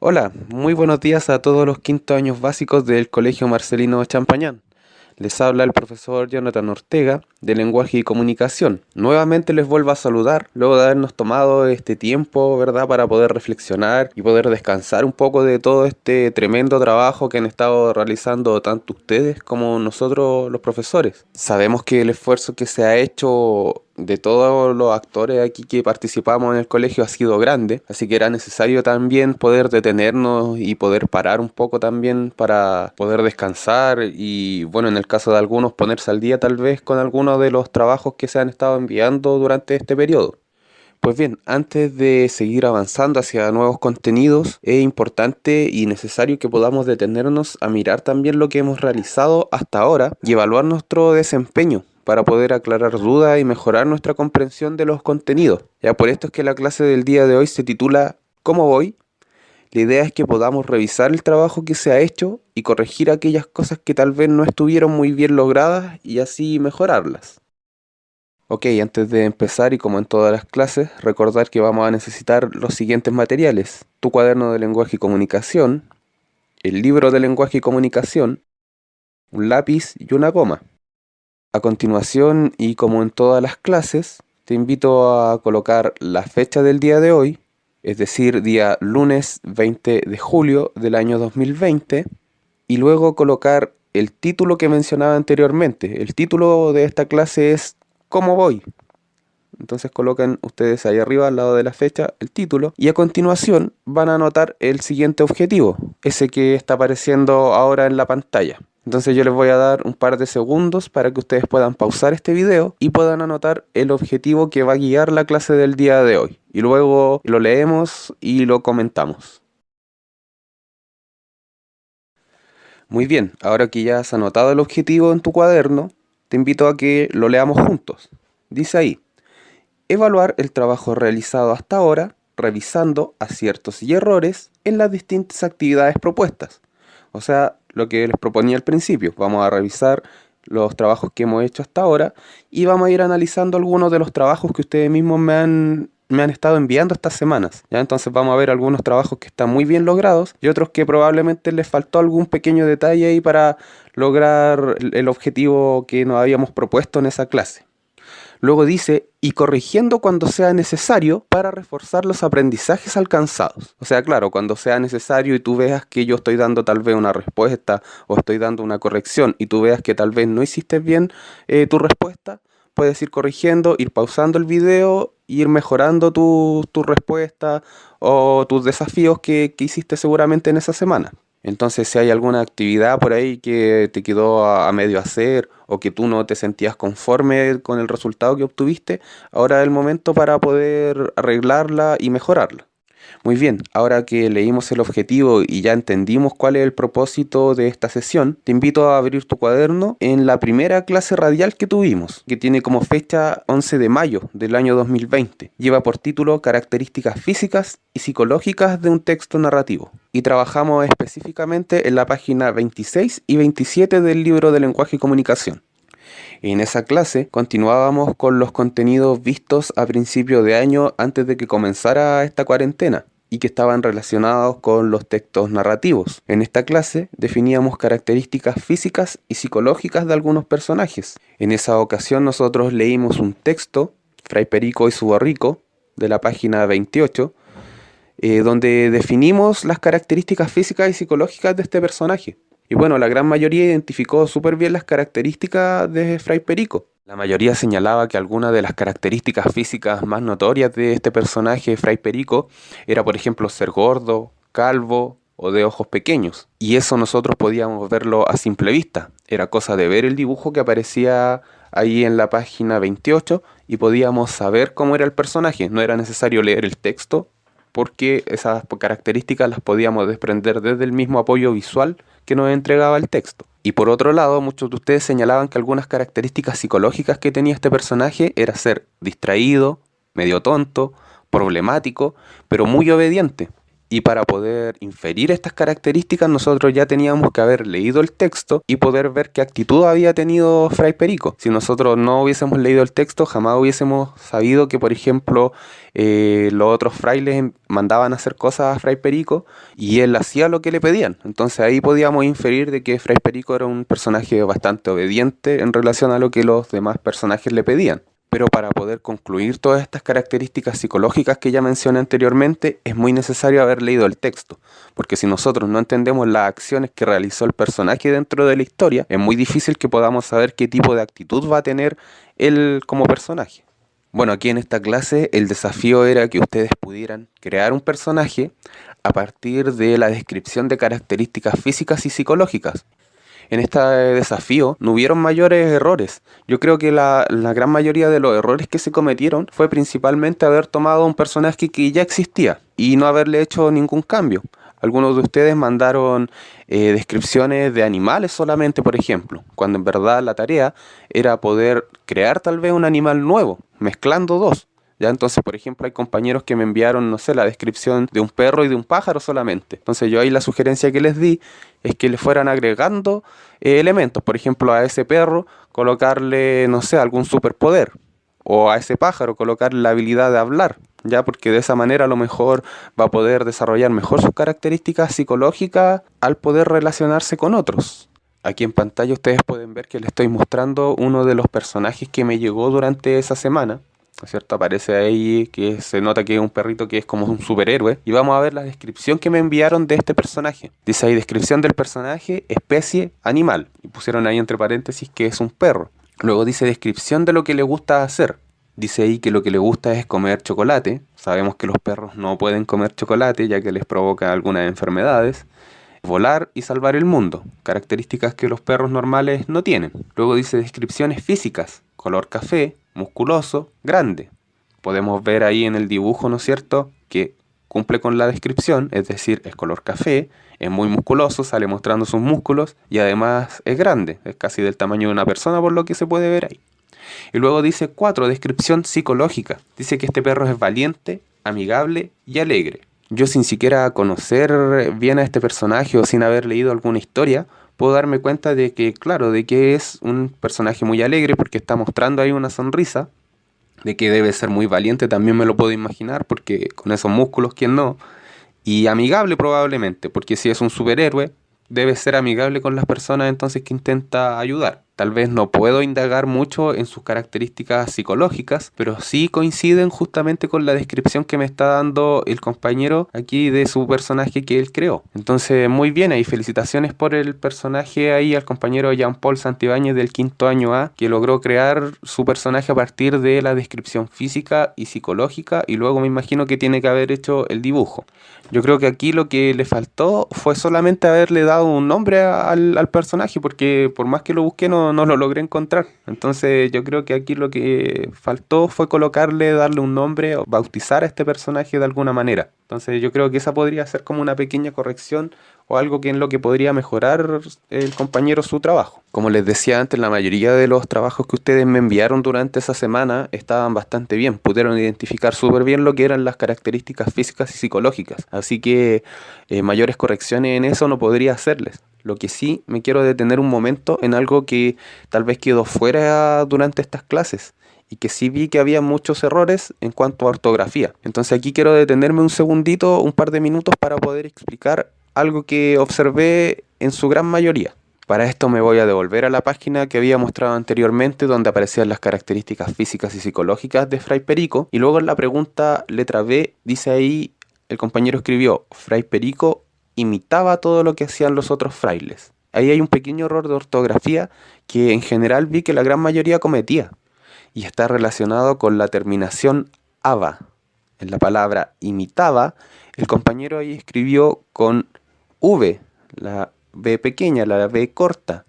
Hola, muy buenos días a todos los quintos años básicos del Colegio Marcelino Champañán. Les habla el profesor Jonathan Ortega, de Lenguaje y Comunicación. Nuevamente les vuelvo a saludar, luego de habernos tomado este tiempo, ¿verdad?, para poder reflexionar y poder descansar un poco de todo este tremendo trabajo que han estado realizando tanto ustedes como nosotros los profesores. Sabemos que el esfuerzo que se ha hecho de todos los actores aquí que participamos en el colegio ha sido grande, así que era necesario también poder detenernos y poder parar un poco también para poder descansar y, bueno, en el caso de algunos ponerse al día tal vez con algunos de los trabajos que se han estado enviando durante este periodo. Pues bien, antes de seguir avanzando hacia nuevos contenidos, es importante y necesario que podamos detenernos a mirar también lo que hemos realizado hasta ahora y evaluar nuestro desempeño para poder aclarar dudas y mejorar nuestra comprensión de los contenidos. Ya por esto es que la clase del día de hoy se titula ¿Cómo voy? La idea es que podamos revisar el trabajo que se ha hecho y corregir aquellas cosas que tal vez no estuvieron muy bien logradas y así mejorarlas. Ok, antes de empezar y como en todas las clases, recordar que vamos a necesitar los siguientes materiales: tu cuaderno de lenguaje y comunicación, el libro de lenguaje y comunicación, un lápiz y una goma. A continuación, y como en todas las clases, te invito a colocar la fecha del día de hoy, es decir, día lunes 20 de julio del año 2020, y luego colocar el título que mencionaba anteriormente. El título de esta clase es ¿Cómo voy? Entonces colocan ustedes ahí arriba al lado de la fecha el título y a continuación van a anotar el siguiente objetivo, ese que está apareciendo ahora en la pantalla. Entonces yo les voy a dar un par de segundos para que ustedes puedan pausar este video y puedan anotar el objetivo que va a guiar la clase del día de hoy. Y luego lo leemos y lo comentamos. Muy bien, ahora que ya has anotado el objetivo en tu cuaderno, te invito a que lo leamos juntos. Dice ahí: evaluar el trabajo realizado hasta ahora, revisando aciertos y errores en las distintas actividades propuestas. O sea, lo que les proponía al principio, vamos a revisar los trabajos que hemos hecho hasta ahora y vamos a ir analizando algunos de los trabajos que ustedes mismos me han estado enviando estas semanas. ¿Ya? Entonces vamos a ver algunos trabajos que están muy bien logrados y otros que probablemente les faltó algún pequeño detalle ahí para lograr el objetivo que nos habíamos propuesto en esa clase. Luego dice, y corrigiendo cuando sea necesario para reforzar los aprendizajes alcanzados. O sea, claro, cuando sea necesario y tú veas que yo estoy dando tal vez una respuesta o estoy dando una corrección y tú veas que tal vez no hiciste bien tu respuesta, puedes ir corrigiendo, ir pausando el video, ir mejorando tu respuesta o tus desafíos que hiciste seguramente en esa semana. Entonces, si hay alguna actividad por ahí que te quedó a medio hacer o que tú no te sentías conforme con el resultado que obtuviste, ahora es el momento para poder arreglarla y mejorarla. Muy bien, ahora que leímos el objetivo y ya entendimos cuál es el propósito de esta sesión, te invito a abrir tu cuaderno en la primera clase radial que tuvimos, que tiene como fecha 11 de mayo del año 2020. Lleva por título Características físicas y psicológicas de un texto narrativo. Y trabajamos específicamente en la página 26 y 27 del libro de lenguaje y comunicación. En esa clase continuábamos con los contenidos vistos a principio de año antes de que comenzara esta cuarentena y que estaban relacionados con los textos narrativos. En esta clase definíamos características físicas y psicológicas de algunos personajes. En esa ocasión nosotros leímos un texto, Fray Perico y su borrico, de la página 28, donde definimos las características físicas y psicológicas de este personaje. Y bueno, la gran mayoría identificó súper bien las características de Fray Perico. La mayoría señalaba que algunas de las características físicas más notorias de este personaje, Fray Perico, era por ejemplo ser gordo, calvo o de ojos pequeños. Y eso nosotros podíamos verlo a simple vista. Era cosa de ver el dibujo que aparecía ahí en la página 28 y podíamos saber cómo era el personaje. No era necesario leer el texto porque esas características las podíamos desprender desde el mismo apoyo visual que nos entregaba el texto. Y por otro lado, muchos de ustedes señalaban que algunas características psicológicas que tenía este personaje era ser distraído, medio tonto, problemático, pero muy obediente. Y para poder inferir estas características nosotros ya teníamos que haber leído el texto y poder ver qué actitud había tenido Fray Perico. Si nosotros no hubiésemos leído el texto, jamás hubiésemos sabido que, por ejemplo, los otros frailes mandaban a hacer cosas a Fray Perico y él hacía lo que le pedían. Entonces ahí podíamos inferir de que Fray Perico era un personaje bastante obediente en relación a lo que los demás personajes le pedían. Pero para poder concluir todas estas características psicológicas que ya mencioné anteriormente, es muy necesario haber leído el texto, porque si nosotros no entendemos las acciones que realizó el personaje dentro de la historia, es muy difícil que podamos saber qué tipo de actitud va a tener él como personaje. Bueno, aquí en esta clase el desafío era que ustedes pudieran crear un personaje a partir de la descripción de características físicas y psicológicas. En este desafío no hubieron mayores errores. Yo creo que la gran mayoría de los errores que se cometieron fue principalmente haber tomado un personaje que ya existía y no haberle hecho ningún cambio. Algunos de ustedes mandaron descripciones de animales solamente, por ejemplo, cuando en verdad la tarea era poder crear tal vez un animal nuevo, mezclando dos. Ya entonces, por ejemplo, hay compañeros que me enviaron, no sé, la descripción de un perro y de un pájaro solamente. Entonces yo ahí la sugerencia que les di es que le fueran agregando elementos. Por ejemplo, a ese perro colocarle, no sé, algún superpoder. O a ese pájaro colocarle la habilidad de hablar. Ya porque de esa manera a lo mejor va a poder desarrollar mejor sus características psicológicas al poder relacionarse con otros. Aquí en pantalla ustedes pueden ver que les estoy mostrando uno de los personajes que me llegó durante esa semana. ¿No es cierto? Aparece ahí que se nota que es un perrito que es como un superhéroe. Y vamos a ver la descripción que me enviaron de este personaje. Dice ahí, descripción del personaje, especie, animal. Y pusieron ahí entre paréntesis que es un perro. Luego dice descripción de lo que le gusta hacer. Dice ahí que lo que le gusta es comer chocolate. Sabemos que los perros no pueden comer chocolate ya que les provoca algunas enfermedades. Volar y salvar el mundo. Características que los perros normales no tienen. Luego dice descripciones físicas. Color café, musculoso, grande. Podemos ver ahí en el dibujo, ¿no es cierto?, que cumple con la descripción, es decir, es color café, es muy musculoso, sale mostrando sus músculos y además es grande, es casi del tamaño de una persona por lo que se puede ver ahí. Y luego dice 4, descripción psicológica. Dice que este perro es valiente, amigable y alegre. Yo sin siquiera conocer bien a este personaje o sin haber leído alguna historia, puedo darme cuenta de que, claro, de que es un personaje muy alegre porque está mostrando ahí una sonrisa, de que debe ser muy valiente, también me lo puedo imaginar porque con esos músculos, ¿quién no? Y amigable probablemente, porque si es un superhéroe, debe ser amigable con las personas entonces que intenta ayudar. Tal vez no puedo indagar mucho en sus características psicológicas, pero sí coinciden justamente con la descripción que me está dando el compañero aquí de su personaje que él creó. Entonces, muy bien, ahí felicitaciones por el personaje ahí al compañero Jean-Paul Santibáñez del quinto año A, que logró crear su personaje a partir de la descripción física y psicológica, y luego me imagino que tiene que haber hecho el dibujo. Yo creo que aquí lo que le faltó fue solamente haberle dado un nombre al personaje, porque por más que lo busqué no lo logré encontrar. Entonces yo creo que aquí lo que faltó fue colocarle, darle un nombre, o bautizar a este personaje de alguna manera. Entonces yo creo que esa podría ser como una pequeña corrección o algo que en lo que podría mejorar el compañero su trabajo. Como les decía antes, la mayoría de los trabajos que ustedes me enviaron durante esa semana estaban bastante bien. Pudieron identificar súper bien lo que eran las características físicas y psicológicas. Así que mayores correcciones en eso no podría hacerles. Lo que sí me quiero detener un momento en algo que tal vez quedó fuera durante estas clases y que sí vi que había muchos errores en cuanto a ortografía. Entonces aquí quiero detenerme un segundito, un par de minutos para poder explicar algo que observé en su gran mayoría. Para esto me voy a devolver a la página que había mostrado anteriormente donde aparecían las características físicas y psicológicas de Fray Perico y luego en la pregunta letra B dice ahí, el compañero escribió, Fray Perico imitaba todo lo que hacían los otros frailes. Ahí hay un pequeño error de ortografía que en general vi que la gran mayoría cometía y está relacionado con la terminación aba. En la palabra imitaba, el compañero ahí escribió con V, la B pequeña, la B corta.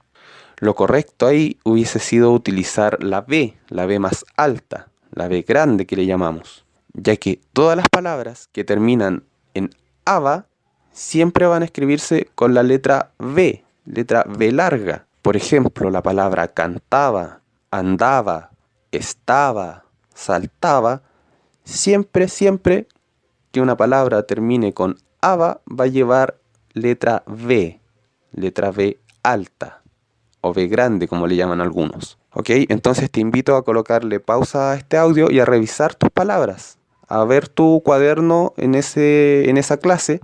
Lo correcto ahí hubiese sido utilizar la B más alta, la B grande que le llamamos, ya que todas las palabras que terminan en aba siempre van a escribirse con la letra V larga. Por ejemplo, la palabra cantaba, andaba, estaba, saltaba, siempre que una palabra termine con Ava va a llevar letra V alta, o V grande como le llaman algunos. ¿Ok? Entonces te invito a colocarle pausa a este audio y a revisar tus palabras, a ver tu cuaderno en esa clase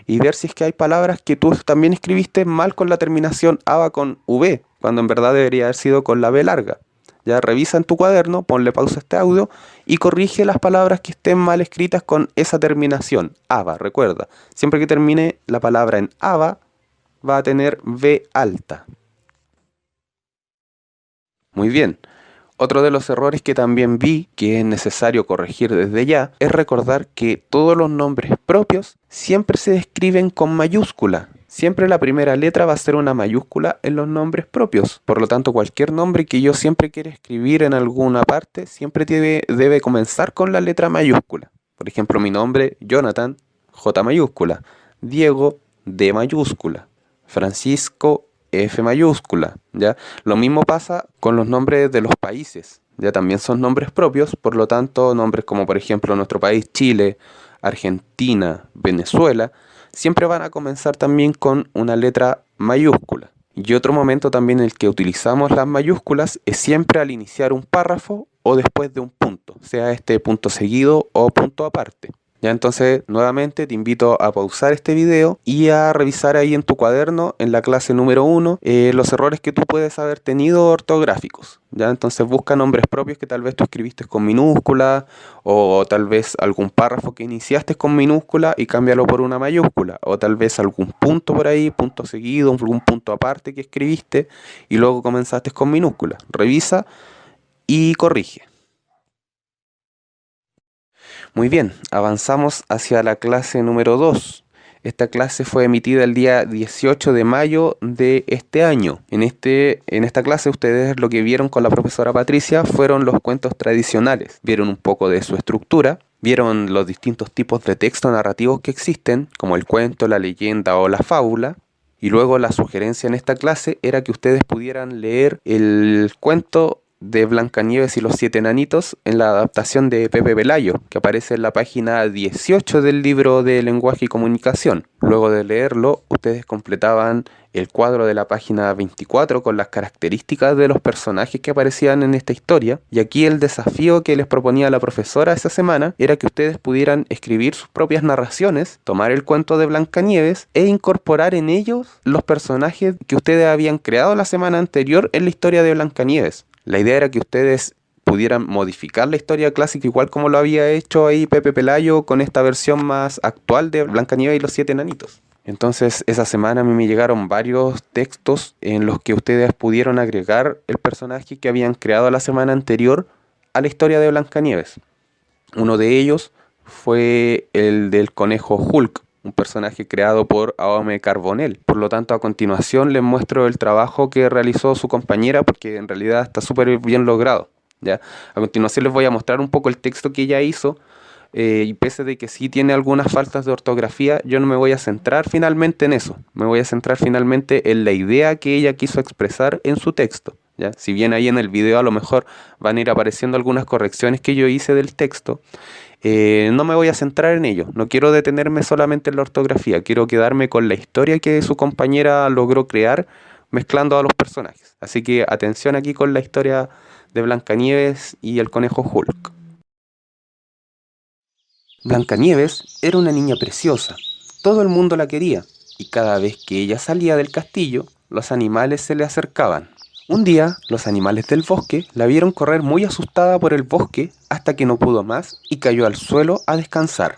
y ver si es que hay palabras que tú también escribiste mal con la terminación ava con V, cuando en verdad debería haber sido con la V larga. Ya revisa en tu cuaderno, ponle pausa a este audio y corrige las palabras que estén mal escritas con esa terminación, ava. Recuerda, siempre que termine la palabra en ava, va a tener V alta. Muy bien. Otro de los errores que también vi que es necesario corregir desde ya es recordar que todos los nombres propios siempre se escriben con mayúscula. Siempre la primera letra va a ser una mayúscula en los nombres propios. Por lo tanto, cualquier nombre que yo siempre quiera escribir en alguna parte siempre debe comenzar con la letra mayúscula. Por ejemplo, mi nombre, Jonathan, J mayúscula. Diego, D mayúscula. Francisco, F mayúscula, ¿ya? Lo mismo pasa con los nombres de los países, ya también son nombres propios, por lo tanto, nombres como por ejemplo nuestro país, Chile, Argentina, Venezuela, siempre van a comenzar también con una letra mayúscula. Y otro momento también en el que utilizamos las mayúsculas es siempre al iniciar un párrafo o después de un punto, sea este punto seguido o punto aparte. Ya, entonces nuevamente te invito a pausar este video y a revisar ahí en tu cuaderno, en la clase número 1, los errores que tú puedes haber tenido ortográficos. Ya, entonces busca nombres propios que tal vez tú escribiste con minúscula, o tal vez algún párrafo que iniciaste con minúscula y cámbialo por una mayúscula, o tal vez algún punto por ahí, punto seguido, algún punto aparte que escribiste y luego comenzaste con minúscula. Revisa y corrige. Muy bien, avanzamos hacia la clase número 2. Esta clase fue emitida el día 18 de mayo de este año. En esta clase ustedes lo que vieron con la profesora Patricia fueron los cuentos tradicionales. Vieron un poco de su estructura, vieron los distintos tipos de texto narrativos que existen, como el cuento, la leyenda o la fábula. Y luego la sugerencia en esta clase era que ustedes pudieran leer el cuento de Blancanieves y los 7 enanitos en la adaptación de Pepe Pelayo, que aparece en la página 18 del libro de Lenguaje y Comunicación. Luego de leerlo, ustedes completaban el cuadro de la página 24 con las características de los personajes que aparecían en esta historia. Y aquí el desafío que les proponía la profesora esa semana era que ustedes pudieran escribir sus propias narraciones, tomar el cuento de Blancanieves e incorporar en ellos los personajes que ustedes habían creado la semana anterior en la historia de Blancanieves. La idea era que ustedes pudieran modificar la historia clásica igual como lo había hecho ahí Pepe Pelayo con esta versión más actual de Blancanieves y los 7 enanitos. Entonces esa semana a mí me llegaron varios textos en los que ustedes pudieron agregar el personaje que habían creado la semana anterior a la historia de Blancanieves. Uno de ellos fue el del conejo Hulk, un personaje creado por Aome Carbonell. Por lo tanto, a continuación les muestro el trabajo que realizó su compañera, porque en realidad está súper bien logrado, ¿ya? A continuación les voy a mostrar un poco el texto que ella hizo, y pese de que sí tiene algunas faltas de ortografía, yo no me voy a centrar finalmente en eso. Me voy a centrar finalmente en la idea que ella quiso expresar en su texto, ¿ya? Si bien ahí en el video a lo mejor van a ir apareciendo algunas correcciones que yo hice del texto, no me voy a centrar en ello. No quiero detenerme solamente en la ortografía, quiero quedarme con la historia que su compañera logró crear mezclando a los personajes. Así que atención aquí con la historia de Blancanieves y el conejo Hulk. Blancanieves era una niña preciosa. Todo el mundo la quería, y cada vez que ella salía del castillo, los animales se le acercaban. Un día, los animales del bosque la vieron correr muy asustada por el bosque hasta que no pudo más y cayó al suelo a descansar.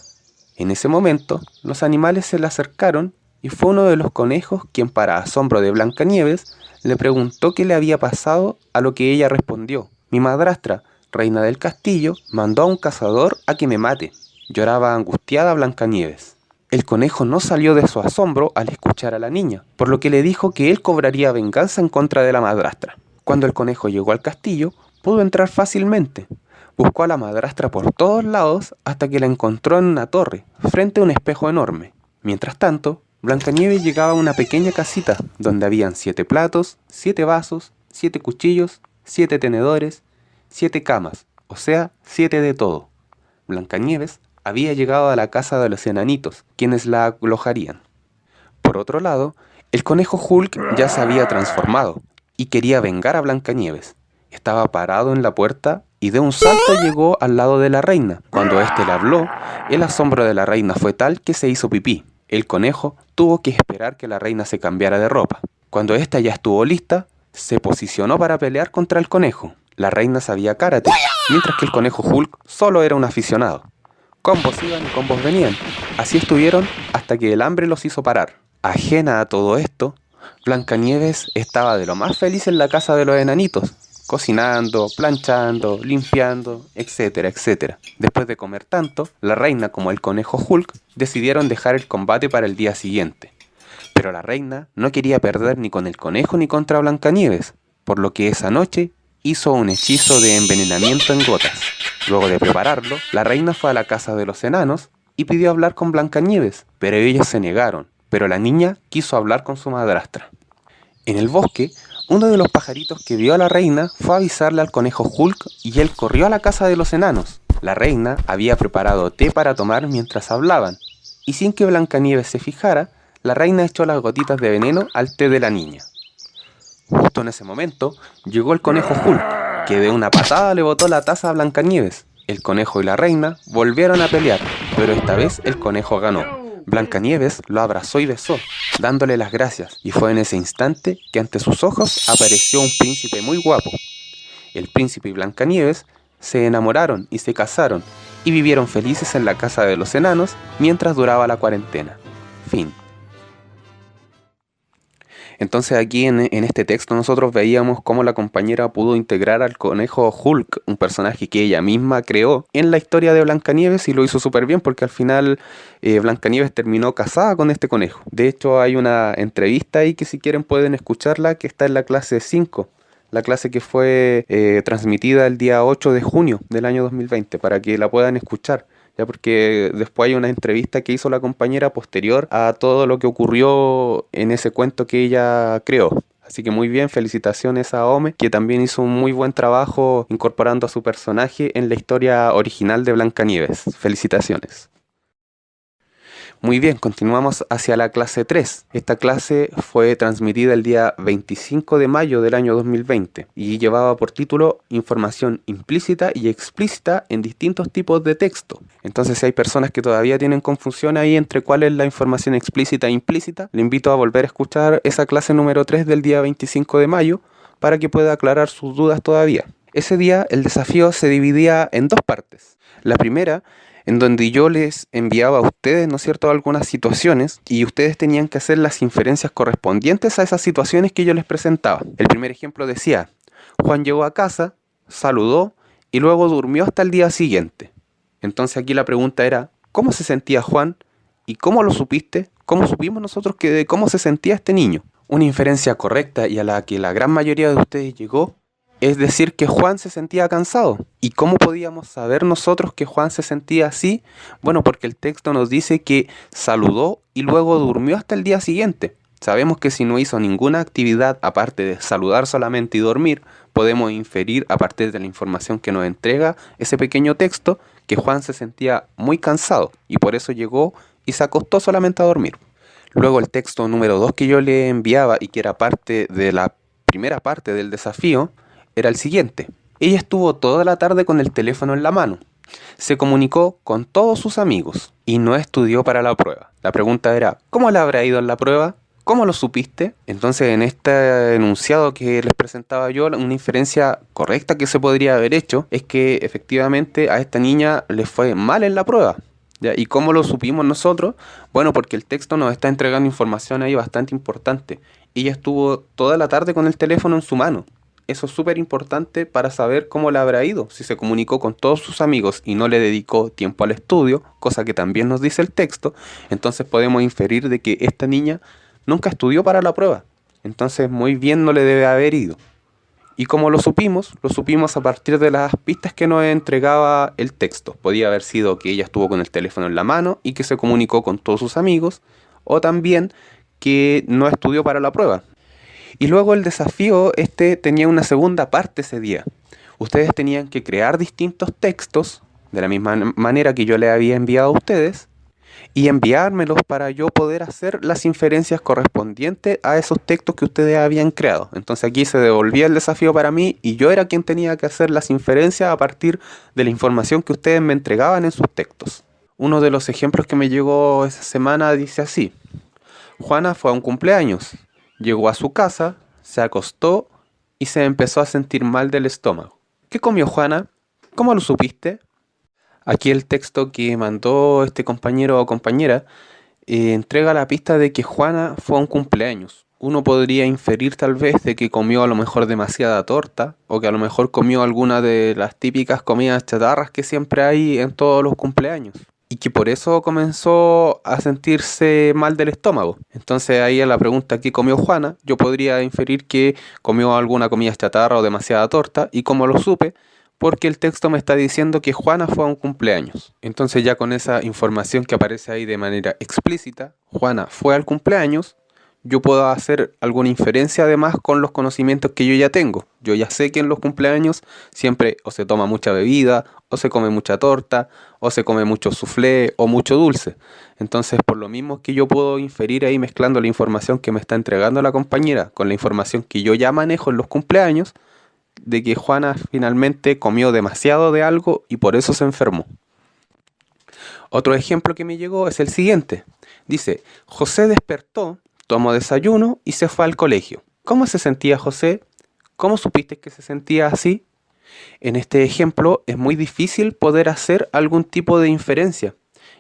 En ese momento, los animales se le acercaron y fue uno de los conejos quien, para asombro de Blancanieves, le preguntó qué le había pasado, a lo que ella respondió: «Mi madrastra, reina del castillo, mandó a un cazador a que me mate». Lloraba angustiada Blancanieves. El conejo no salió de su asombro al escuchar a la niña, por lo que le dijo que él cobraría venganza en contra de la madrastra. Cuando el conejo llegó al castillo, pudo entrar fácilmente. Buscó a la madrastra por todos lados hasta que la encontró en una torre, frente a un espejo enorme. Mientras tanto, Blancanieves llegaba a una pequeña casita, donde habían 7 platos, 7 vasos, 7 cuchillos, 7 tenedores, 7 camas, o sea, 7 de todo. Blancanieves, había llegado a la casa de los enanitos, quienes la alojarían. Por otro lado, el conejo Hulk ya se había transformado y quería vengar a Blancanieves. Estaba parado en la puerta y de un salto llegó al lado de la reina. Cuando éste le habló, el asombro de la reina fue tal que se hizo pipí. El conejo tuvo que esperar que la reina se cambiara de ropa. Cuando ésta ya estuvo lista, se posicionó para pelear contra el conejo. La reina sabía karate, mientras que el conejo Hulk solo era un aficionado. Combos iban y combos venían. Así estuvieron hasta que el hambre los hizo parar. Ajena a todo esto, Blancanieves estaba de lo más feliz en la casa de los enanitos, cocinando, planchando, limpiando, etcétera, etcétera. Después de comer tanto, la reina como el conejo Hulk decidieron dejar el combate para el día siguiente. Pero la reina no quería perder ni con el conejo ni contra Blancanieves, por lo que esa noche hizo un hechizo de envenenamiento en gotas. Luego de prepararlo, la reina fue a la casa de los enanos y pidió hablar con Blancanieves, pero ellos se negaron. Pero la niña quiso hablar con su madrastra. En el bosque, uno de los pajaritos que vio a la reina fue a avisarle al conejo Hulk y él corrió a la casa de los enanos. La reina había preparado té para tomar mientras hablaban, y sin que Blancanieves se fijara, la reina echó las gotitas de veneno al té de la niña. Justo en ese momento, llegó el conejo Hulk, que de una patada le botó la taza a Blancanieves. El conejo y la reina volvieron a pelear, pero esta vez el conejo ganó. Blancanieves lo abrazó y besó, dándole las gracias, y fue en ese instante que ante sus ojos apareció un príncipe muy guapo. El príncipe y Blancanieves se enamoraron y se casaron, y vivieron felices en la casa de los enanos mientras duraba la cuarentena. Fin. Entonces aquí en este texto nosotros veíamos cómo la compañera pudo integrar al conejo Hulk, un personaje que ella misma creó, en la historia de Blancanieves, y lo hizo súper bien porque al final Blancanieves terminó casada con este conejo. De hecho hay una entrevista ahí que si quieren pueden escucharla, que está en la clase 5. La clase que fue transmitida el día 8 de junio del año 2020, para que la puedan escuchar. Ya, porque después hay una entrevista que hizo la compañera posterior a todo lo que ocurrió en ese cuento que ella creó. Así que muy bien, felicitaciones a Ome, que también hizo un muy buen trabajo incorporando a su personaje en la historia original de Blancanieves. Felicitaciones. Muy bien, continuamos hacia la clase 3. Esta clase fue transmitida el día 25 de mayo del año 2020 y llevaba por título Información implícita y explícita en distintos tipos de texto. Entonces, si hay personas que todavía tienen confusión ahí entre cuál es la información explícita e implícita, le invito a volver a escuchar esa clase número 3 del día 25 de mayo para que pueda aclarar sus dudas todavía. Ese día el desafío se dividía en dos partes. La primera, en donde yo les enviaba a ustedes, ¿no es cierto?, algunas situaciones y ustedes tenían que hacer las inferencias correspondientes a esas situaciones que yo les presentaba. El primer ejemplo decía, Juan llegó a casa, saludó y luego durmió hasta el día siguiente. Entonces aquí la pregunta era, ¿cómo se sentía Juan? ¿Y cómo lo supiste? ¿Cómo supimos nosotros de cómo se sentía este niño? Una inferencia correcta y a la que la gran mayoría de ustedes llegó, es decir, que Juan se sentía cansado. ¿Y cómo podíamos saber nosotros que Juan se sentía así? Bueno, porque el texto nos dice que saludó y luego durmió hasta el día siguiente. Sabemos que si no hizo ninguna actividad aparte de saludar solamente y dormir, podemos inferir a partir de la información que nos entrega ese pequeño texto que Juan se sentía muy cansado y por eso llegó y se acostó solamente a dormir. Luego el texto número 2 que yo le enviaba y que era parte de la primera parte del desafío, era el siguiente. Ella estuvo toda la tarde con el teléfono en la mano. Se comunicó con todos sus amigos y no estudió para la prueba. La pregunta era, ¿cómo le habrá ido en la prueba? ¿Cómo lo supiste? Entonces, en este enunciado que les presentaba yo, una inferencia correcta que se podría haber hecho es que efectivamente a esta niña le fue mal en la prueba. ¿Ya? ¿Y cómo lo supimos nosotros? Bueno, porque el texto nos está entregando información ahí bastante importante. Ella estuvo toda la tarde con el teléfono en su mano. Eso es súper importante para saber cómo le habrá ido. Si se comunicó con todos sus amigos y no le dedicó tiempo al estudio, cosa que también nos dice el texto, entonces podemos inferir de que esta niña nunca estudió para la prueba. Entonces muy bien no le debe haber ido. ¿Y cómo lo supimos? Lo supimos a partir de las pistas que nos entregaba el texto. Podía haber sido que ella estuvo con el teléfono en la mano y que se comunicó con todos sus amigos, o también que no estudió para la prueba. Y luego el desafío tenía una segunda parte ese día. Ustedes tenían que crear distintos textos de la misma manera que yo le había enviado a ustedes, y enviármelos para yo poder hacer las inferencias correspondientes a esos textos que ustedes habían creado. Entonces aquí se devolvía el desafío para mí y yo era quien tenía que hacer las inferencias a partir de la información que ustedes me entregaban en sus textos. Uno de los ejemplos que me llegó esa semana dice así: Juana fue a un cumpleaños, llegó a su casa, se acostó y se empezó a sentir mal del estómago. ¿Qué comió Juana? ¿Cómo lo supiste? Aquí el texto que mandó este compañero o compañera entrega la pista de que Juana fue a un cumpleaños. Uno podría inferir tal vez de que comió a lo mejor demasiada torta o que a lo mejor comió alguna de las típicas comidas chatarras que siempre hay en todos los cumpleaños y que por eso comenzó a sentirse mal del estómago. Entonces ahí a la pregunta ¿qué comió Juana? Yo podría inferir que comió alguna comida chatarra o demasiada torta. ¿Y cómo lo supe? Porque el texto me está diciendo que Juana fue a un cumpleaños. Entonces ya con esa información que aparece ahí de manera explícita, Juana fue al cumpleaños, yo puedo hacer alguna inferencia además con los conocimientos que yo ya tengo. Yo ya sé que en los cumpleaños siempre o se toma mucha bebida, o se come mucha torta, o se come mucho soufflé o mucho dulce. Entonces por lo mismo que yo puedo inferir ahí mezclando la información que me está entregando la compañera con la información que yo ya manejo en los cumpleaños, de que Juana finalmente comió demasiado de algo y por eso se enfermó. Otro ejemplo que me llegó es el siguiente. Dice, José despertó, tomó desayuno y se fue al colegio. ¿Cómo se sentía José? ¿Cómo supiste que se sentía así? En este ejemplo es muy difícil poder hacer algún tipo de inferencia,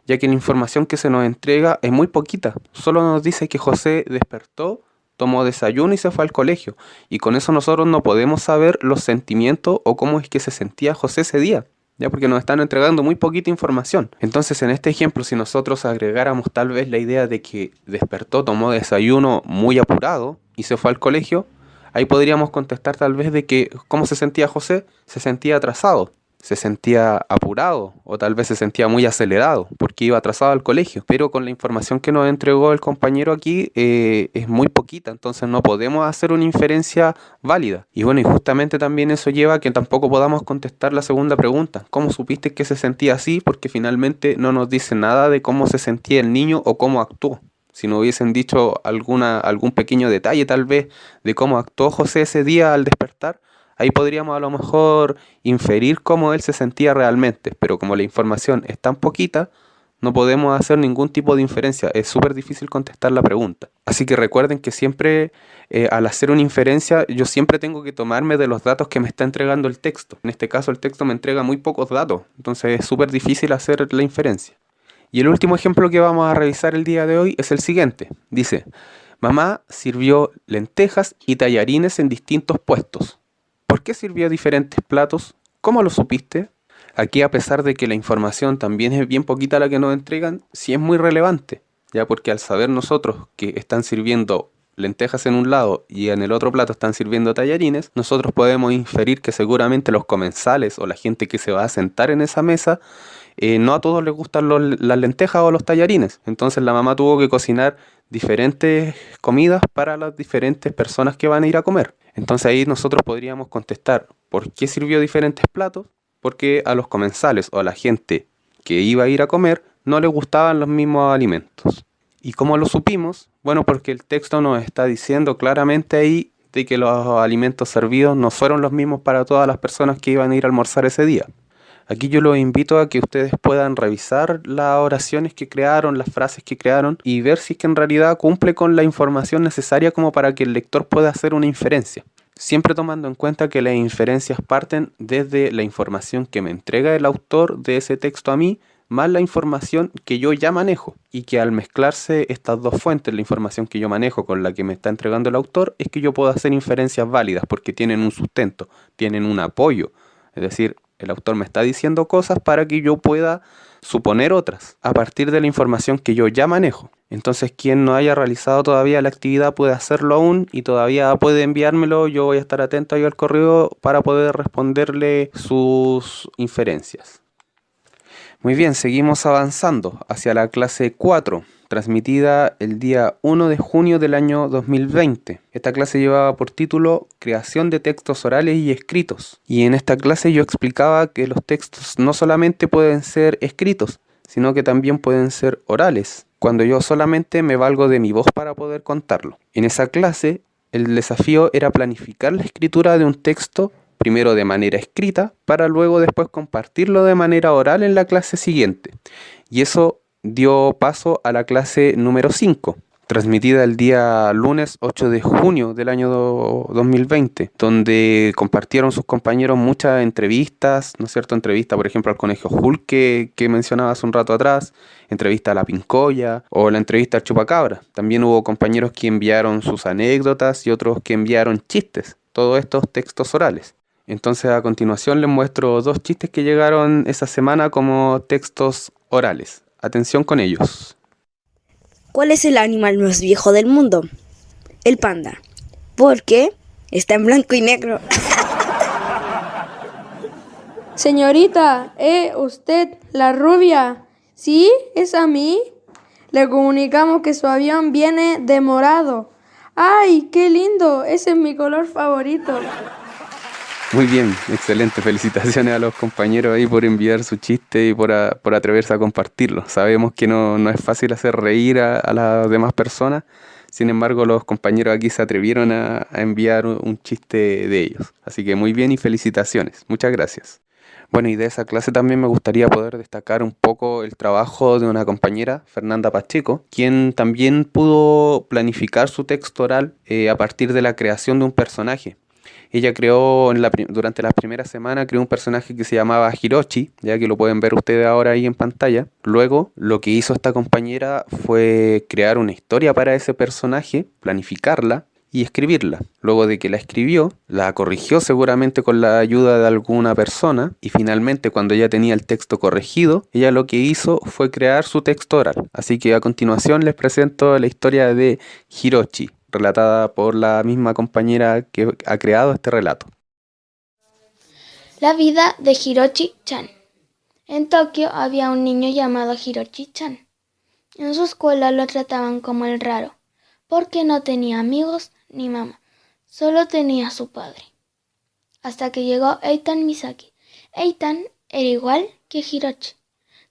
ya que la información que se nos entrega es muy poquita. Solo nos dice que José despertó, tomó desayuno y se fue al colegio. Y con eso nosotros no podemos saber los sentimientos o cómo es que se sentía José ese día, ya porque nos están entregando muy poquita información. Entonces en este ejemplo, si nosotros agregáramos tal vez la idea de que despertó, tomó desayuno muy apurado y se fue al colegio, ahí podríamos contestar tal vez de que cómo se sentía José, se sentía atrasado, se sentía apurado o tal vez se sentía muy acelerado porque iba atrasado al colegio. Pero con la información que nos entregó el compañero aquí es muy poquita, entonces no podemos hacer una inferencia válida. Y bueno, y justamente también eso lleva a que tampoco podamos contestar la segunda pregunta. ¿Cómo supiste que se sentía así? Porque finalmente no nos dice nada de cómo se sentía el niño o cómo actuó. Si no hubiesen dicho algún pequeño detalle tal vez de cómo actuó José ese día al despertar, ahí podríamos a lo mejor inferir cómo él se sentía realmente, pero como la información es tan poquita, no podemos hacer ningún tipo de inferencia, es súper difícil contestar la pregunta. Así que recuerden que siempre al hacer una inferencia, yo siempre tengo que tomarme de los datos que me está entregando el texto. En este caso el texto me entrega muy pocos datos, entonces es súper difícil hacer la inferencia. Y el último ejemplo que vamos a revisar el día de hoy es el siguiente. Dice, mamá sirvió lentejas y tallarines en distintos puestos. ¿Por qué sirvió diferentes platos? ¿Cómo lo supiste? Aquí, a pesar de que la información también es bien poquita la que nos entregan, sí es muy relevante, ya porque al saber nosotros que están sirviendo lentejas en un lado y en el otro plato están sirviendo tallarines, nosotros podemos inferir que seguramente los comensales o la gente que se va a sentar en esa mesa, no a todos les gustan las lentejas o los tallarines. Entonces la mamá tuvo que cocinar diferentes comidas para las diferentes personas que van a ir a comer. Entonces ahí nosotros podríamos contestar ¿por qué sirvió diferentes platos? Porque a los comensales o a la gente que iba a ir a comer no les gustaban los mismos alimentos. ¿Y cómo lo supimos? Bueno, porque el texto nos está diciendo claramente ahí de que los alimentos servidos no fueron los mismos para todas las personas que iban a ir a almorzar ese día. Aquí yo los invito a que ustedes puedan revisar las oraciones que crearon, las frases que crearon y ver si es que en realidad cumple con la información necesaria como para que el lector pueda hacer una inferencia. Siempre tomando en cuenta que las inferencias parten desde la información que me entrega el autor de ese texto a mí, más la información que yo ya manejo. Y que al mezclarse estas dos fuentes, la información que yo manejo con la que me está entregando el autor, es que yo puedo hacer inferencias válidas porque tienen un sustento, tienen un apoyo. Es decir, el autor me está diciendo cosas para que yo pueda suponer otras a partir de la información que yo ya manejo. Entonces quien no haya realizado todavía la actividad puede hacerlo aún y todavía puede enviármelo. Yo voy a estar atento ahí al correo para poder responderle sus inferencias. Muy bien, seguimos avanzando hacia la clase 4. transmitida el día 1 de junio del año 2020. Esta clase llevaba por título Creación de textos orales y escritos. Y en esta clase yo explicaba que los textos no solamente pueden ser escritos, sino que también pueden ser orales, cuando yo solamente me valgo de mi voz para poder contarlo. En esa clase, el desafío era planificar la escritura de un texto, primero de manera escrita, para luego después compartirlo de manera oral en la clase siguiente. Y eso dio paso a la clase número 5, transmitida el día lunes 8 de junio del año 2020, donde compartieron sus compañeros muchas entrevistas, ¿no es cierto? Entrevista, por ejemplo, al Conejo Hulk que mencionaba hace un rato atrás, entrevista a la Pincoya o la entrevista al Chupacabra. También hubo compañeros que enviaron sus anécdotas y otros que enviaron chistes, todos estos textos orales. Entonces a continuación les muestro 2 chistes que llegaron esa semana como textos orales. Atención con ellos. ¿Cuál es el animal más viejo del mundo? El panda. ¿Por qué? Está en blanco y negro. Señorita, usted, la rubia. ¿Sí? ¿Es a mí? Le comunicamos que su avión viene de morado. ¡Ay, qué lindo! Ese es mi color favorito. Muy bien, excelente. Felicitaciones a los compañeros ahí por enviar su chiste y por atreverse a compartirlo. Sabemos que no es fácil hacer reír a las demás personas. Sin embargo, los compañeros aquí se atrevieron a enviar un chiste de ellos. Así que muy bien y felicitaciones. Muchas gracias. Bueno, y de esa clase también me gustaría poder destacar un poco el trabajo de una compañera, Fernanda Pacheco, quien también pudo planificar su texto oral a partir de la creación de un personaje. Ella creó durante las primeras semanas creó un personaje que se llamaba Hiroshi, ya que lo pueden ver ustedes ahora ahí en pantalla. Luego, lo que hizo esta compañera fue crear una historia para ese personaje, planificarla y escribirla. Luego de que la escribió, la corrigió seguramente con la ayuda de alguna persona y finalmente cuando ya tenía el texto corregido, ella lo que hizo fue crear su texto oral. Así que a continuación les presento la historia de Hiroshi, relatada por la misma compañera que ha creado este relato. La vida de Hiroshi-chan. En Tokio había un niño llamado Hiroshi-chan. En su escuela lo trataban como el raro, porque no tenía amigos ni mamá, solo tenía a su padre. Hasta que llegó Eitan Misaki. Eitan era igual que Hiroshi,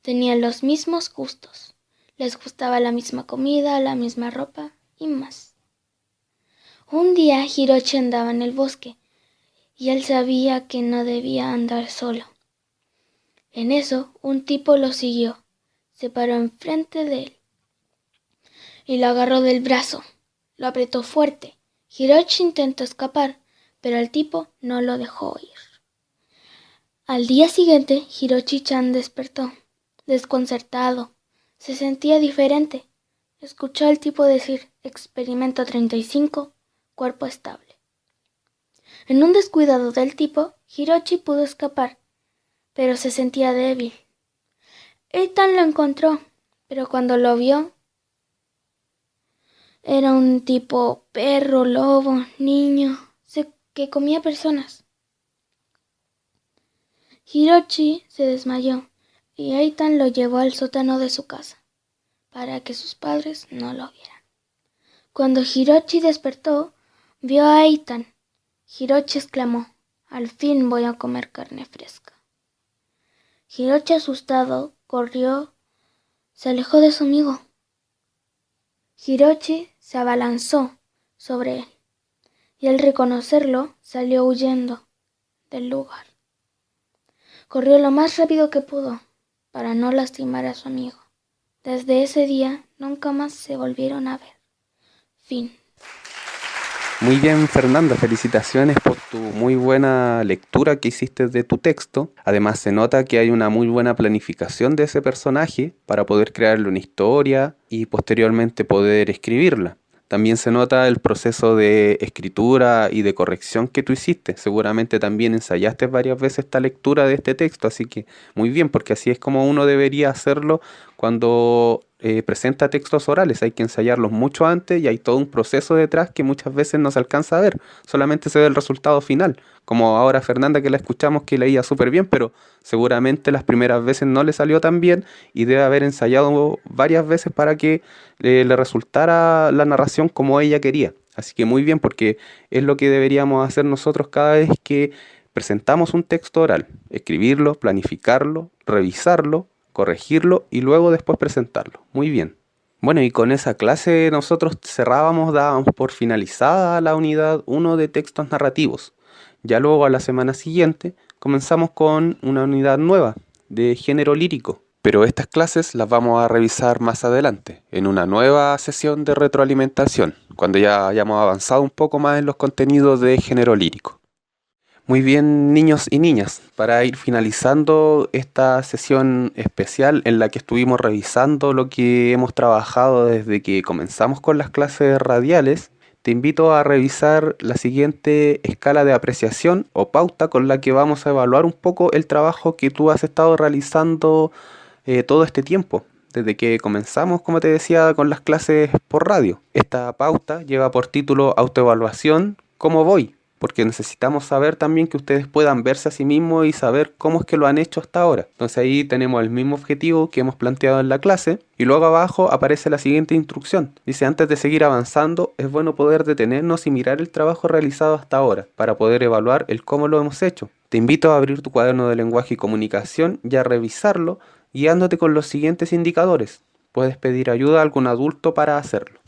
tenían los mismos gustos, les gustaba la misma comida, la misma ropa y más. Un día Hiroshi andaba en el bosque y él sabía que no debía andar solo. En eso un tipo lo siguió, se paró enfrente de él y lo agarró del brazo, lo apretó fuerte. Hiroshi intentó escapar, pero el tipo no lo dejó ir. Al día siguiente Hiroshi-chan despertó, desconcertado, se sentía diferente. Escuchó al tipo decir: experimento 35, cuerpo estable. En un descuidado del tipo, Hiroshi pudo escapar, pero se sentía débil. Eitan lo encontró, pero cuando lo vio, era un tipo perro, lobo, niño, que comía personas. Hiroshi se desmayó y Eitan lo llevó al sótano de su casa, para que sus padres no lo vieran. Cuando Hiroshi despertó, vio a Eitan. Hiroshi exclamó: al fin voy a comer carne fresca. Hiroshi, asustado, corrió, se alejó de su amigo. Hiroshi se abalanzó sobre él y al reconocerlo salió huyendo del lugar. Corrió lo más rápido que pudo para no lastimar a su amigo. Desde ese día nunca más se volvieron a ver. Fin. Muy bien, Fernanda, felicitaciones por tu muy buena lectura que hiciste de tu texto. Además, se nota que hay una muy buena planificación de ese personaje para poder crearle una historia y posteriormente poder escribirla. También se nota el proceso de escritura y de corrección que tú hiciste. Seguramente también ensayaste varias veces esta lectura de este texto, así que muy bien, porque así es como uno debería hacerlo cuando presenta textos orales. Hay que ensayarlos mucho antes y hay todo un proceso detrás que muchas veces no se alcanza a ver. Solamente se ve el resultado final. Como ahora Fernanda, que la escuchamos, que leía súper bien, pero seguramente las primeras veces no le salió tan bien y debe haber ensayado varias veces para que le resultara la narración como ella quería. Así que muy bien, porque es lo que deberíamos hacer nosotros cada vez que presentamos un texto oral: escribirlo, planificarlo, revisarlo, corregirlo y luego después presentarlo. Muy bien. Bueno, y con esa clase nosotros dábamos por finalizada la unidad 1 de textos narrativos. Ya luego a la semana siguiente comenzamos con una unidad nueva de género lírico. Pero estas clases las vamos a revisar más adelante, en una nueva sesión de retroalimentación, cuando ya hayamos avanzado un poco más en los contenidos de género lírico. Muy bien, niños y niñas, para ir finalizando esta sesión especial en la que estuvimos revisando lo que hemos trabajado desde que comenzamos con las clases radiales, te invito a revisar la siguiente escala de apreciación o pauta con la que vamos a evaluar un poco el trabajo que tú has estado realizando todo este tiempo, desde que comenzamos, como te decía, con las clases por radio. Esta pauta lleva por título Autoevaluación, ¿cómo voy? Porque necesitamos saber también que ustedes puedan verse a sí mismos y saber cómo es que lo han hecho hasta ahora. Entonces ahí tenemos el mismo objetivo que hemos planteado en la clase y luego abajo aparece la siguiente instrucción. Dice: antes de seguir avanzando, es bueno poder detenernos y mirar el trabajo realizado hasta ahora para poder evaluar el cómo lo hemos hecho. Te invito a abrir tu cuaderno de lenguaje y comunicación y a revisarlo guiándote con los siguientes indicadores. Puedes pedir ayuda a algún adulto para hacerlo.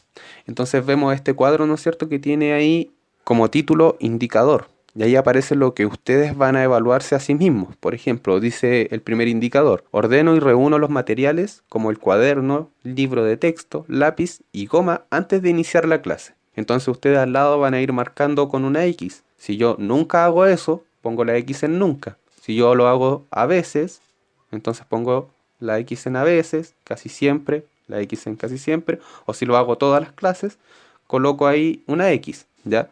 Entonces vemos este cuadro, ¿no es cierto?, que tiene ahí como título indicador. Y ahí aparece lo que ustedes van a evaluarse a sí mismos. Por ejemplo, dice el primer indicador: ordeno y reúno los materiales como el cuaderno, libro de texto, lápiz y goma antes de iniciar la clase. Entonces ustedes al lado van a ir marcando con una X. Si yo nunca hago eso, pongo la X en nunca. Si yo lo hago a veces, entonces pongo la X en a veces, casi siempre, la X en casi siempre. O si lo hago todas las clases, coloco ahí una X, ¿ya?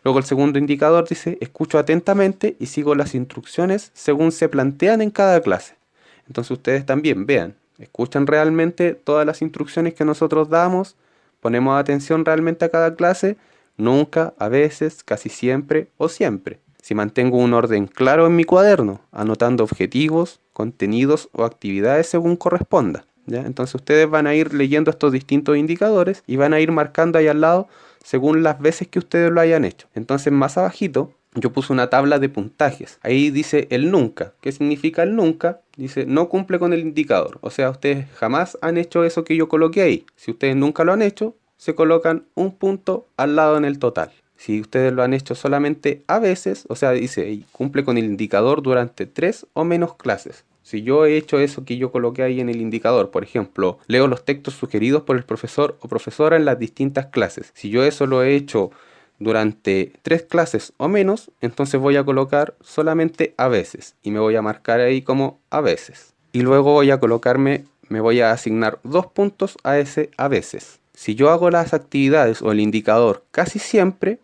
Luego el segundo indicador dice: escucho atentamente y sigo las instrucciones según se plantean en cada clase. Entonces ustedes también vean, escuchan realmente todas las instrucciones que nosotros damos, ponemos atención realmente a cada clase, nunca, a veces, casi siempre o siempre. Si mantengo un orden claro en mi cuaderno, anotando objetivos, contenidos o actividades según corresponda, ¿ya? Entonces ustedes van a ir leyendo estos distintos indicadores y van a ir marcando ahí al lado según las veces que ustedes lo hayan hecho. Entonces más abajito yo puse una tabla de puntajes. Ahí dice el nunca. ¿Qué significa el nunca? Dice no cumple con el indicador. O sea, ustedes jamás han hecho eso que yo coloqué ahí. Si ustedes nunca lo han hecho, se colocan un punto al lado en el total. Si ustedes lo han hecho solamente a veces, o sea, dice cumple con el indicador durante 3 o menos clases. Si yo he hecho eso que yo coloqué ahí en el indicador, por ejemplo, leo los textos sugeridos por el profesor o profesora en las distintas clases. Si yo eso lo he hecho durante 3 clases o menos, entonces voy a colocar solamente a veces y me voy a marcar ahí como a veces. Y luego me voy a asignar 2 puntos a ese a veces. Si yo hago las actividades o el indicador casi siempre,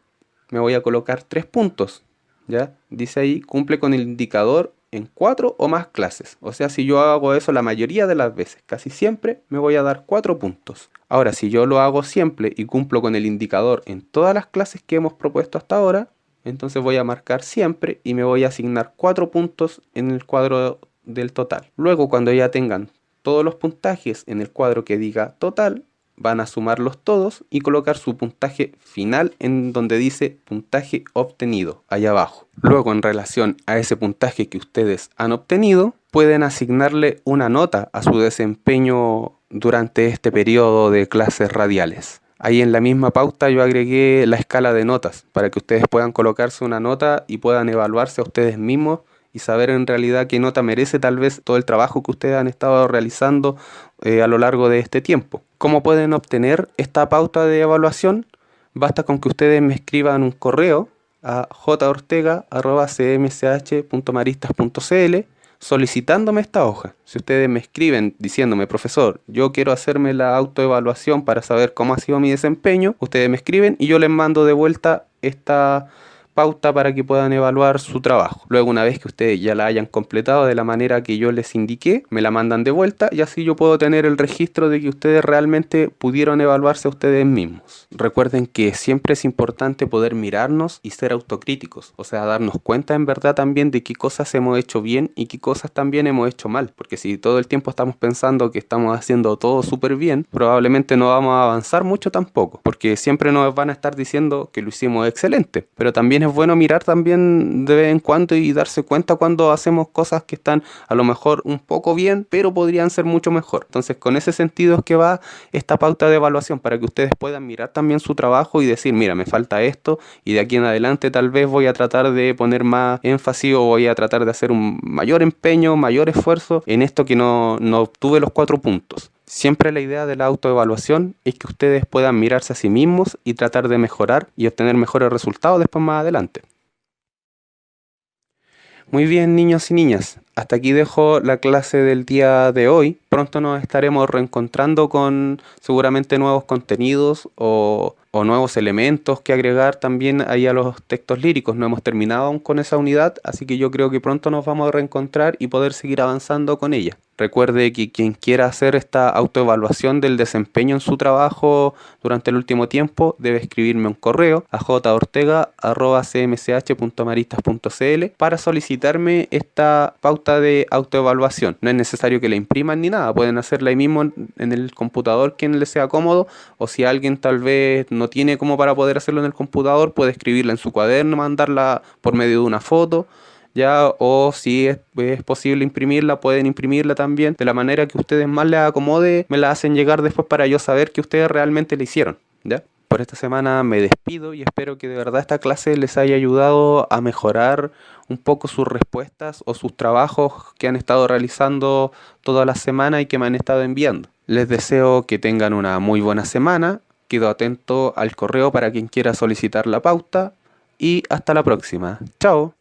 me voy a colocar 3 puntos, ¿ya? Dice ahí, cumple con el indicador en 4 o más clases. O sea, si yo hago eso la mayoría de las veces, casi siempre, me voy a dar 4 puntos. Ahora, si yo lo hago siempre y cumplo con el indicador en todas las clases que hemos propuesto hasta ahora, entonces voy a marcar siempre y me voy a asignar 4 puntos en el cuadro del total. Luego, cuando ya tengan todos los puntajes en el cuadro que diga total, van a sumarlos todos y colocar su puntaje final en donde dice puntaje obtenido, allá abajo. Luego, en relación a ese puntaje que ustedes han obtenido, pueden asignarle una nota a su desempeño durante este periodo de clases radiales. Ahí en la misma pauta yo agregué la escala de notas para que ustedes puedan colocarse una nota y puedan evaluarse a ustedes mismos y saber en realidad qué nota merece tal vez todo el trabajo que ustedes han estado realizando a lo largo de este tiempo. ¿Cómo pueden obtener esta pauta de evaluación? Basta con que ustedes me escriban un correo a jortega@cmch.maristas.cl solicitándome esta hoja. Si ustedes me escriben diciéndome: profesor, yo quiero hacerme la autoevaluación para saber cómo ha sido mi desempeño, ustedes me escriben y yo les mando de vuelta esta pauta para que puedan evaluar su trabajo. Luego, una vez que ustedes ya la hayan completado de la manera que yo les indiqué, me la mandan de vuelta y así yo puedo tener el registro de que ustedes realmente pudieron evaluarse a ustedes mismos. Recuerden que siempre es importante poder mirarnos y ser autocríticos, o sea, darnos cuenta en verdad también de qué cosas hemos hecho bien y qué cosas también hemos hecho mal, porque si todo el tiempo estamos pensando que estamos haciendo todo súper bien, probablemente no vamos a avanzar mucho tampoco, porque siempre nos van a estar diciendo que lo hicimos excelente, pero también es bueno mirar también de vez en cuando y darse cuenta cuando hacemos cosas que están a lo mejor un poco bien, pero podrían ser mucho mejor. Entonces, con ese sentido es que va esta pauta de evaluación, para que ustedes puedan mirar también su trabajo y decir, mira, me falta esto y de aquí en adelante tal vez voy a tratar de poner más énfasis o voy a tratar de hacer un mayor empeño, mayor esfuerzo en esto que no obtuve los 4 puntos. Siempre la idea de la autoevaluación es que ustedes puedan mirarse a sí mismos y tratar de mejorar y obtener mejores resultados después más adelante. Muy bien, niños y niñas, hasta aquí dejo la clase del día de hoy. Pronto nos estaremos reencontrando con seguramente nuevos contenidos o nuevos elementos que agregar también ahí a los textos líricos. No hemos terminado aún con esa unidad, así que yo creo que pronto nos vamos a reencontrar y poder seguir avanzando con ella. Recuerde que quien quiera hacer esta autoevaluación del desempeño en su trabajo durante el último tiempo debe escribirme un correo a jortega@cmch.maristas.cl para solicitarme esta pauta de autoevaluación. No es necesario que la impriman ni nada, pueden hacerla ahí mismo en el computador, quien les sea cómodo, o si alguien tal vez no tiene como para poder hacerlo en el computador, puede escribirla en su cuaderno, mandarla por medio de una foto. Ya, o si es posible imprimirla, pueden imprimirla también. De la manera que ustedes más les acomode, me la hacen llegar después para yo saber que ustedes realmente la hicieron, ¿ya? Por esta semana me despido y espero que de verdad esta clase les haya ayudado a mejorar un poco sus respuestas o sus trabajos que han estado realizando toda la semana y que me han estado enviando. Les deseo que tengan una muy buena semana. Quedo atento al correo para quien quiera solicitar la pauta y hasta la próxima. Chao.